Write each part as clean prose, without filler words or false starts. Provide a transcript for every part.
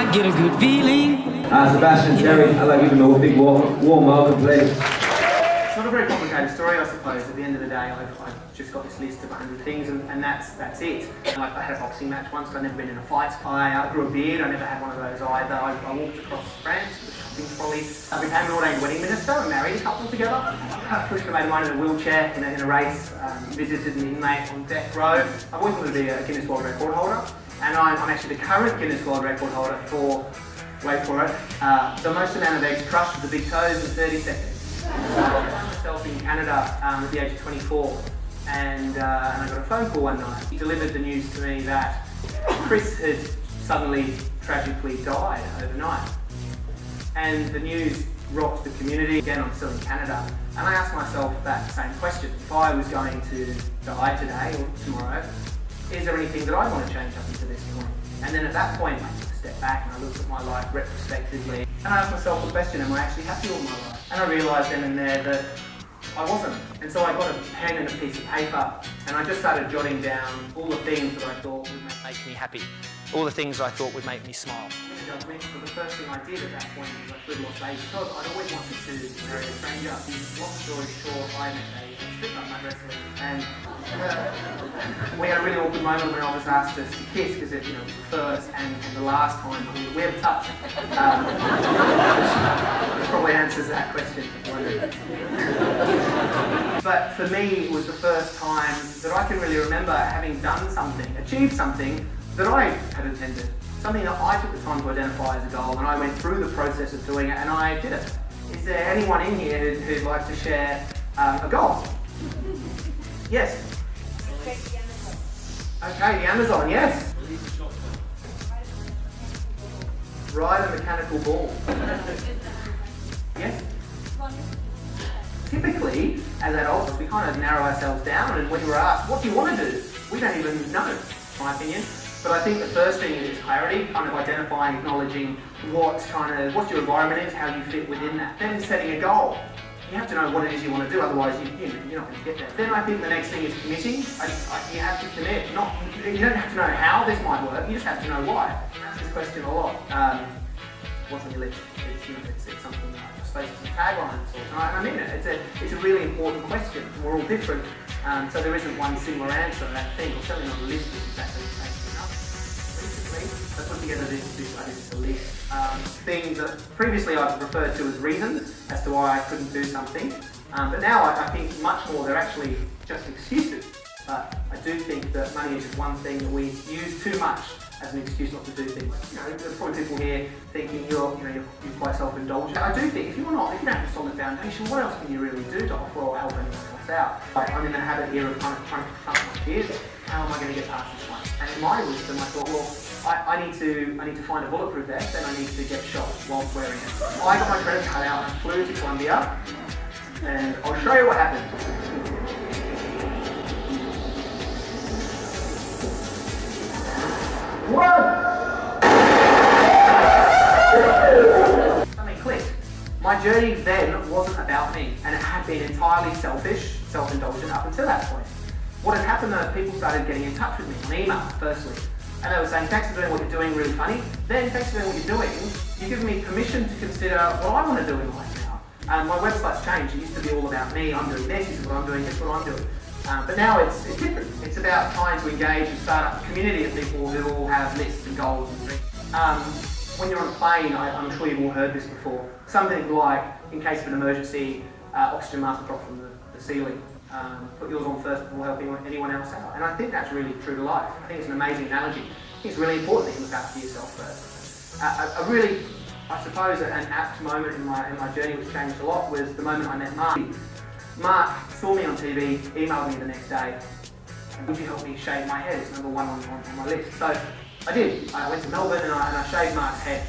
I get a good feeling. Sebastian Terry, I'd like to give him a big warm welcome, please. It's not a very complicated story, I suppose. At the end of the day, I've just got this list of 100 things, and that's it. Like, I had a boxing match once, but I've never been in a fight. I grew a beard, I never had one of those either. I walked across France, the shopping trolley. I became an ordained wedding minister and married a couple together. I pushed a mate of mine in a wheelchair in a race, visited an inmate on death row. I've always wanted to be a Guinness World Record holder, and I'm actually the current Guinness World Record holder for, wait for it, the most amount of eggs crushed with the big toes in 30 seconds. I found myself in Canada at the age of 24, and I got a phone call one night. He delivered the news to me that Chris had suddenly, tragically died overnight. And the news rocked the community. Again, I'm still in Canada, and I asked myself that same question. If I was going to die today or tomorrow, is there anything that I want to change up until this point? And then at that point, I took a step back and I looked at my life retrospectively, and I asked myself the question, am I actually happy all my life? And I realised then and there that I wasn't. And so I got a pen and a piece of paper, and I just started jotting down all the things that I thought would make me happy, all the things I thought would make me smile. But the first thing I did at that point was I flew to Las Vegas because I'd always wanted to marry a stranger. Long story short, I met a strip club night wrestler, and we had a really awkward moment when I was asked to kiss because it was the first and the last time we ever touched. It probably answers that question. But for me, it was the first time that I can really remember having done something, achieved something that I had intended. Something that I took the time to identify as a goal, and I went through the process of doing it, and I did it. Is there anyone in here who'd like to share a goal? Yes? Okay, the Amazon, yes? Ride a mechanical ball. Yes? Typically, as adults, we kind of narrow ourselves down, and when we're asked, what do you want to do? We don't even know, in my opinion. But I think the first thing is clarity, kind of identifying, acknowledging what your environment is, how you fit within that. Then setting a goal. You have to know what it is you want to do, otherwise you're not going to get there. Then I think the next thing is committing. You have to commit. You don't have to know how this might work, you just have to know why. I ask this question a lot. What's on your list? It's something like, I suppose it's a tagline or something. I mean it. It's a really important question. We're all different, so there isn't one similar answer to that thing, or certainly not a list that's exactly the same. I put together this list. Things that previously I've referred to as reasons as to why I couldn't do something, but now I think much more they're actually just excuses. But I do think that money is just one thing that we use too much as an excuse not to do things. There's probably people here thinking you're quite self-indulgent. I do think if you don't have a solid foundation, what else can you really do to offer or help anyone else out? I'm in the habit here of kind of trying to confront my fears. How am I going to get past this one? And in my wisdom, I thought, well, I need to find a bulletproof vest, and I need to get shot whilst wearing it. I got my credit card out and flew to Colombia, and I'll show you what happened. Something clicked. My journey then wasn't about me, and it had been entirely selfish, self-indulgent up until that point. What had happened though, people started getting in touch with me on email, firstly. And they were saying, thanks for doing what you're doing, really funny. Then, thanks for doing what you're doing, you've given me permission to consider what I want to do in life now. My website's changed. It used to be all about me. I'm doing this is what I'm doing, this is what I'm doing. But now it's different. It's about trying to engage and start up a community of people who all have lists and goals and dreams. When you're on a plane, I'm sure you've all heard this before, something like, in case of an emergency, oxygen mask drop from the ceiling. Put yours on first before helping anyone else out. And I think that's really true to life. I think it's an amazing analogy. I think it's really important that you look after yourself first. I suppose, an apt moment in my journey which changed a lot was the moment I met Mark. Mark saw me on TV, emailed me the next day, would you help me shave my head? It's number one on my list. So I did. I went to Melbourne and I shaved Mark's head.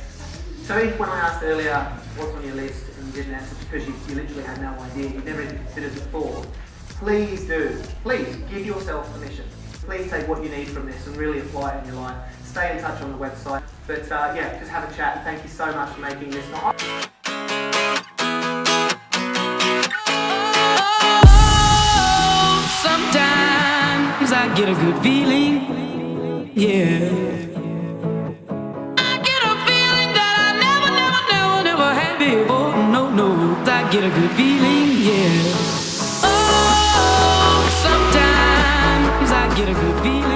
So if when I asked earlier, what's on your list, and you didn't answer because you literally had no idea, you've never even considered it before, please do. Please give yourself permission. Please take what you need from this and really apply it in your life. Stay in touch on the website. But yeah, just have a chat. And thank you so much for making this. Sometimes I get a good feeling, yeah. I get a feeling. good feeling, yeah. Oh, sometimes I get a good feeling.